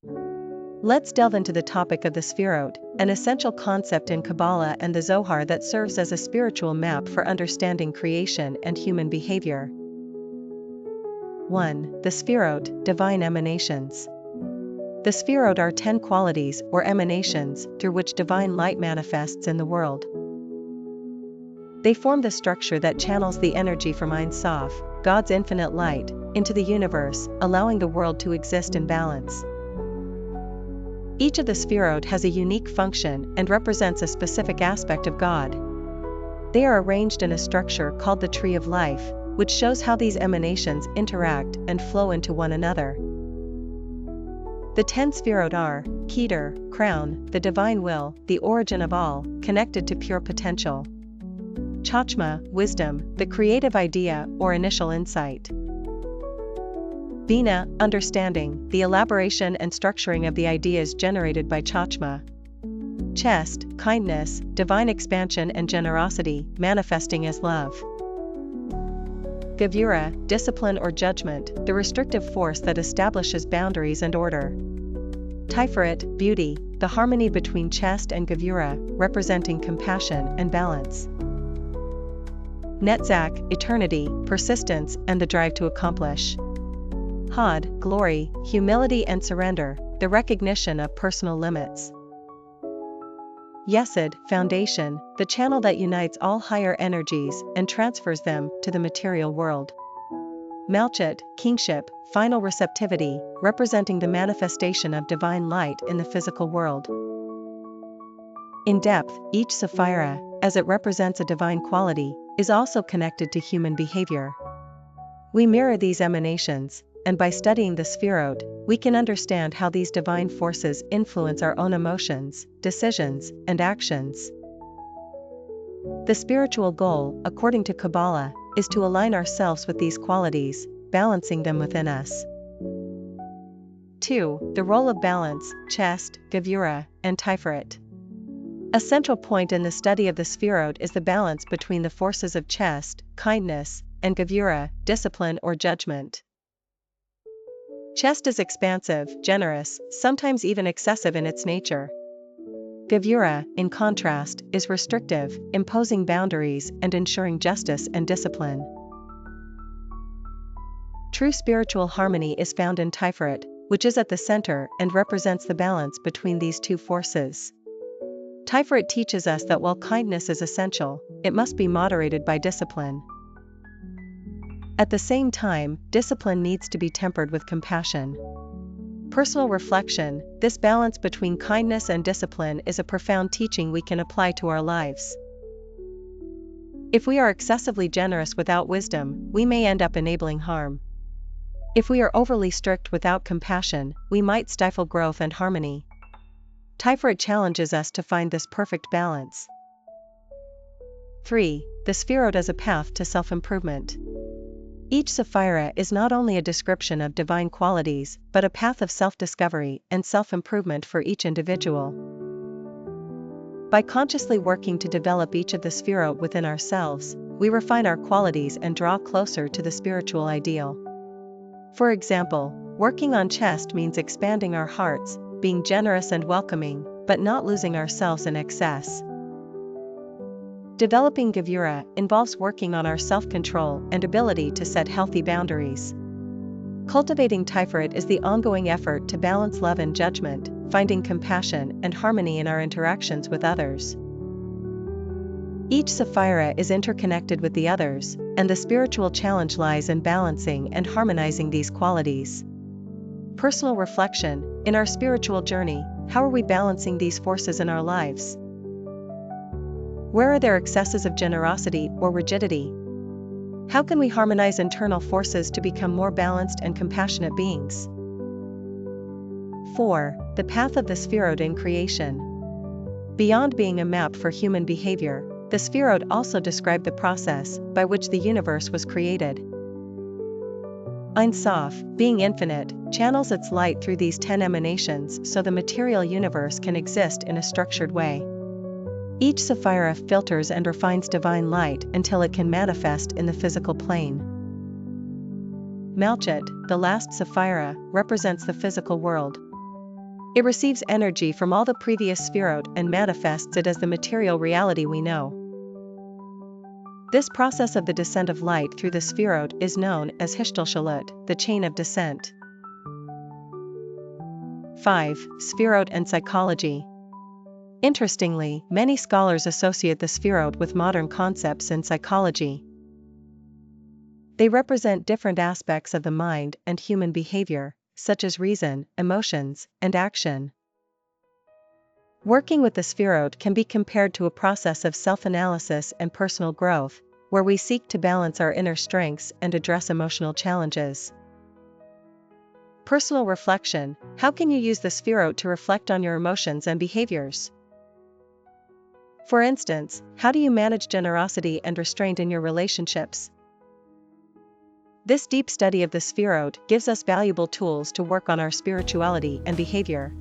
Let's delve into the topic of the Sefirot, an essential concept in Kabbalah and the Zohar that serves as a spiritual map for understanding creation and human behavior. 1. The Sefirot, divine emanations. The Sefirot are 10 qualities or emanations through which divine light manifests in the world. They form the structure that channels the energy from Ein Sof, God's infinite light, into the universe, allowing the world to exist in balance. Each of the Sefirot has a unique function and represents a specific aspect of God. They are arranged in a structure called the Tree of Life, which shows how these emanations interact and flow into one another. The 10 Sefirot are Keter, crown, the divine will, the origin of all, connected to pure potential. Chachma, wisdom, the creative idea or initial insight. Bina, understanding, the elaboration and structuring of the ideas generated by Chachma. Chest, kindness, divine expansion and generosity, manifesting as love. Gevurah, discipline or judgment, the restrictive force that establishes boundaries and order. Sefirot, beauty, the harmony between chest and Gevurah, representing compassion and balance. Netzach, eternity, persistence and the drive to accomplish. Had, glory, humility and surrender, the recognition of personal limits. Yesod, foundation, the channel that unites all higher energies and transfers them to the material world. Malchut, kingship, final receptivity, representing the manifestation of divine light in the physical world. In depth, each Sefirá, as it represents a divine quality, is also connected to human behavior. We mirror these emanations, and by studying the Sefirot, we can understand how these divine forces influence our own emotions, decisions, and actions. The spiritual goal, according to Kabbalah, is to align ourselves with these qualities, balancing them within us. 2. The role of balance, chest, Gevurah, and Sefirot. A central point in the study of the Sefirot is the balance between the forces of chest, kindness, and Gevurah, discipline or judgment. Chest is expansive, generous, sometimes even excessive in its nature. Gevurah, in contrast, is restrictive, imposing boundaries and ensuring justice and discipline. True spiritual harmony is found in Sefirot, which is at the center and represents the balance between these two forces. Sefirot teaches us that while kindness is essential, it must be moderated by discipline. At the same time, discipline needs to be tempered with compassion. Personal reflection, this balance between kindness and discipline is a profound teaching we can apply to our lives. If we are excessively generous without wisdom, we may end up enabling harm. If we are overly strict without compassion, we might stifle growth and harmony. Sefirot challenges us to find this perfect balance. 3. The Sefirot as a path to self-improvement. Each Sefirá is not only a description of divine qualities, but a path of self-discovery and self-improvement for each individual. By consciously working to develop each of the Sefirot within ourselves, we refine our qualities and draw closer to the spiritual ideal. For example, working on chest means expanding our hearts, being generous and welcoming, but not losing ourselves in excess. Developing Gevurah involves working on our self-control and ability to set healthy boundaries. Cultivating Sefirot is the ongoing effort to balance love and judgment, finding compassion and harmony in our interactions with others. Each Sefirá is interconnected with the others, and the spiritual challenge lies in balancing and harmonizing these qualities. Personal reflection, in our spiritual journey, how are we balancing these forces in our lives? Where are there excesses of generosity or rigidity? How can we harmonize internal forces to become more balanced and compassionate beings? 4. The path of the Sefirot in creation. Beyond being a map for human behavior, the Sefirot also describe the process by which the universe was created. Ein Sof, being infinite, channels its light through these 10 emanations so the material universe can exist in a structured way. Each Sefirá filters and refines divine light until it can manifest in the physical plane. Malchut, the last Sefirá, represents the physical world. It receives energy from all the previous Sefirot and manifests it as the material reality we know. This process of the descent of light through the Sefirot is known as Hishtalshalut, the chain of descent. 5. Sefirot and psychology. Interestingly, many scholars associate the Sefirot with modern concepts in psychology. They represent different aspects of the mind and human behavior, such as reason, emotions, and action. Working with the Sefirot can be compared to a process of self-analysis and personal growth, where we seek to balance our inner strengths and address emotional challenges. Personal reflection: how can you use the Sefirot to reflect on your emotions and behaviors? For instance, how do you manage generosity and restraint in your relationships? This deep study of the Sefirot gives us valuable tools to work on our spirituality and behavior.